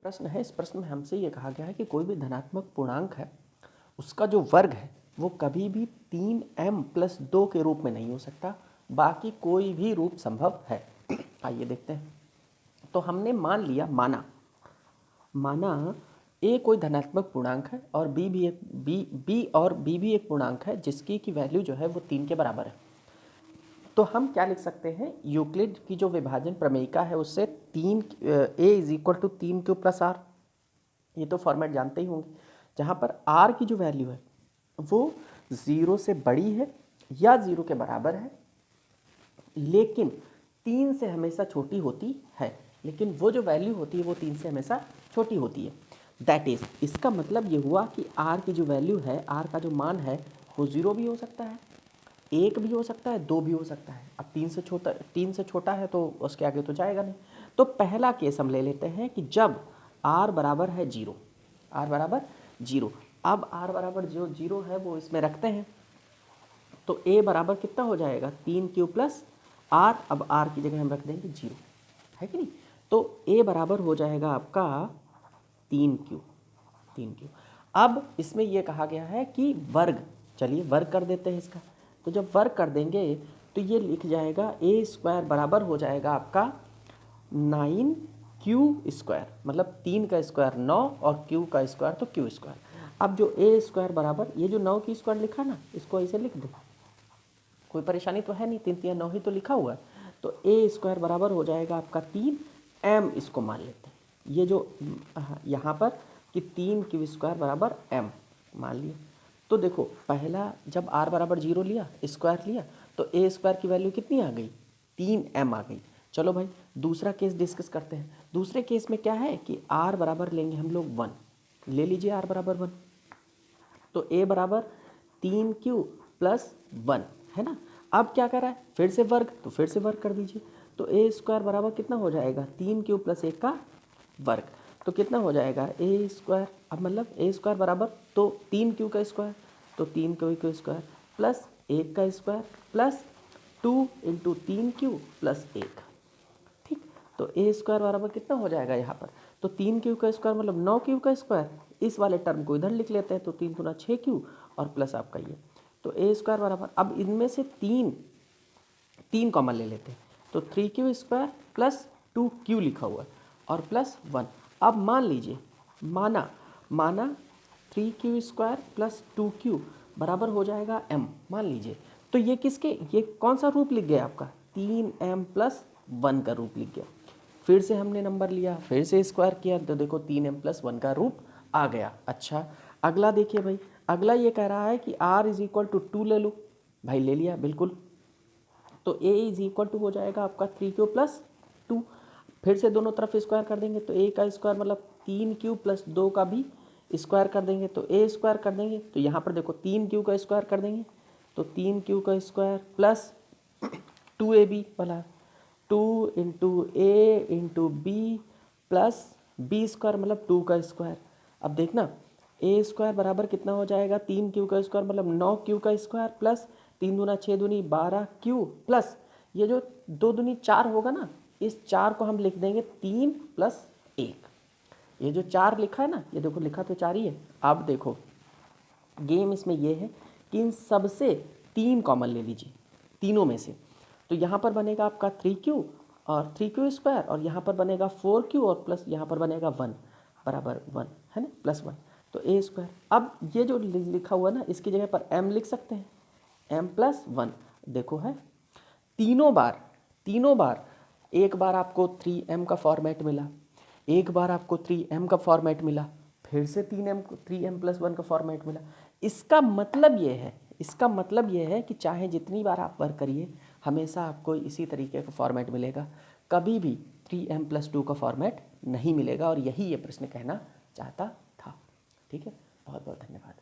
प्रश्न है, इस प्रश्न में हमसे ये कहा गया है कि कोई भी धनात्मक पूर्णांक है, उसका जो वर्ग है वो कभी भी 3m+2 के रूप में नहीं हो सकता, बाकी कोई भी रूप संभव है। आइए देखते हैं। तो हमने मान लिया, माना a कोई धनात्मक पूर्णांक है और b भी एक पूर्णांक है जिसकी की वैल्यू जो है वो 3 के बराबर है। तो हम क्या लिख सकते हैं, यूक्लिड की जो विभाजन प्रमेयिका है उससे a = 3 q+r, ये तो फॉर्मेट जानते ही होंगे, जहाँ पर r की जो वैल्यू है वो 0 से बड़ी है या 0 के बराबर है, लेकिन 3 से हमेशा छोटी होती है। लेकिन वो जो वैल्यू होती है वो 3 से हमेशा छोटी होती है। दैट इज, इसका मतलब ये हुआ कि r की जो वैल्यू है, r का जो मान है वो 0 भी हो सकता है, 1 भी हो सकता है, 2 भी हो सकता है। अब 3 से छोटा है तो उसके आगे तो जाएगा नहीं। तो पहला केस हम ले लेते हैं कि जब r बराबर है 0, r बराबर 0। अब r बराबर जो 0 है वो इसमें रखते हैं, तो a बराबर कितना हो जाएगा, 3q+r। अब r की जगह हम रख देंगे 0, है कि नहीं। तो a बराबर हो जाएगा आपका 3q। अब इसमें यह कहा गया है कि वर्ग, चलिए वर्ग कर देते हैं इसका। तो जब वर्ग कर देंगे तो ये लिख जाएगा a² बराबर हो जाएगा आपका 9q², मतलब 3 का स्क्वायर 9 और q का स्क्वायर तो q²। अब जो a² बराबर, ये जो 9 की स्क्वायर लिखा ना, इसको ऐसे लिख दो, कोई परेशानी तो है नहीं, 3 3 9 ही तो लिखा हुआ है। तो a² बराबर हो जाएगा आपका 3m, इसको मान लेते हैं। ये जो यहाँ पर कि 3q² बराबर m मान लिया। तो देखो पहला जब r बराबर 0 लिया, स्क्वायर लिया, तो a² की वैल्यू कितनी आ गई, 3m आ गई। चलो भाई दूसरा केस डिस्कस करते हैं। दूसरे केस में क्या है कि r बराबर लेंगे हम लोग 1, ले लीजिए r बराबर 1। तो a बराबर 3q+1 है ना। अब क्या कर रहा है, फिर से वर्ग, तो फिर से वर्ग कर दीजिए। तो a² बराबर कितना हो जाएगा, 3q+1 का वर्ग। तो कितना हो जाएगा a², अब मतलब a² बराबर तो 3q का स्क्वायर, तो 3q का स्क्वायर प्लस 1 का स्क्वायर प्लस 2 × 3q+1। ठीक, तो a² बराबर कितना हो जाएगा यहाँ पर, तो 3q का स्क्वायर मतलब 9q का स्क्वायर। इस वाले टर्म को इधर लिख लेते हैं, तो 3 × 6q और प्लस आपका ये, तो a² बराबर, अब इनमें से तीन कॉमन ले लेते हैं, तो 3q² प्लस 2q लिखा हुआ है और प्लस 1। अब मान लीजिए, माना 3q² प्लस 2q बराबर हो जाएगा m, मान लीजिए। तो ये किसके, ये कौन सा रूप लिख गया आपका, 3m+1 का रूप लिख गया। फिर से हमने नंबर लिया, फिर से स्क्वायर किया, तो देखो 3m+1 का रूप आ गया। अच्छा अगला देखिए भाई, अगला ये कह रहा है कि r = 2 ले लो, भाई ले लिया बिल्कुल। तो a हो जाएगा आपका 3q+2। फिर से दोनों तरफ स्क्वायर कर देंगे, तो a का स्क्वायर मतलब 3q+2 का भी स्क्वायर कर देंगे, तो a² कर देंगे। तो यहाँ पर देखो 3q का स्क्वायर कर देंगे, तो 3q का स्क्वायर प्लस 2ab वाला 2 × a × b प्लस b² मतलब 2 का स्क्वायर। अब देखना a² बराबर कितना हो जाएगा, 3q का स्क्वायर मतलब 9q का स्क्वायर प्लस 3 दूना 6 दूनी 12q प्लस ये जो 2 दूनी 4 होगा ना, इस 4 को हम लिख देंगे 3 + 1। ये जो 4 लिखा है ना, ये देखो लिखा तो 4 ही है। अब देखो गेम इसमें ये है कि इन सबसे 3 कॉमन ले लीजिए, तीनों में से। तो यहाँ पर बनेगा आपका 3q और 3q² और यहाँ पर बनेगा 4q और प्लस यहाँ पर बनेगा 1 बराबर 1 है ना, +1, तो a²। अब ये जो लिखा हुआ ना, इसकी जगह पर m लिख सकते हैं, m+1। देखो है तीनों बार, एक बार आपको 3m का फॉर्मेट मिला, एक बार आपको 3m का फॉर्मेट मिला, फिर से 3m+1 का फॉर्मेट मिला। इसका मतलब ये है कि चाहे जितनी बार आप वर्क करिए, हमेशा आपको इसी तरीके का फॉर्मेट मिलेगा, कभी भी 3m+2 का फॉर्मेट नहीं मिलेगा। और यही ये प्रश्न कहना चाहता था। ठीक है, बहुत बहुत धन्यवाद।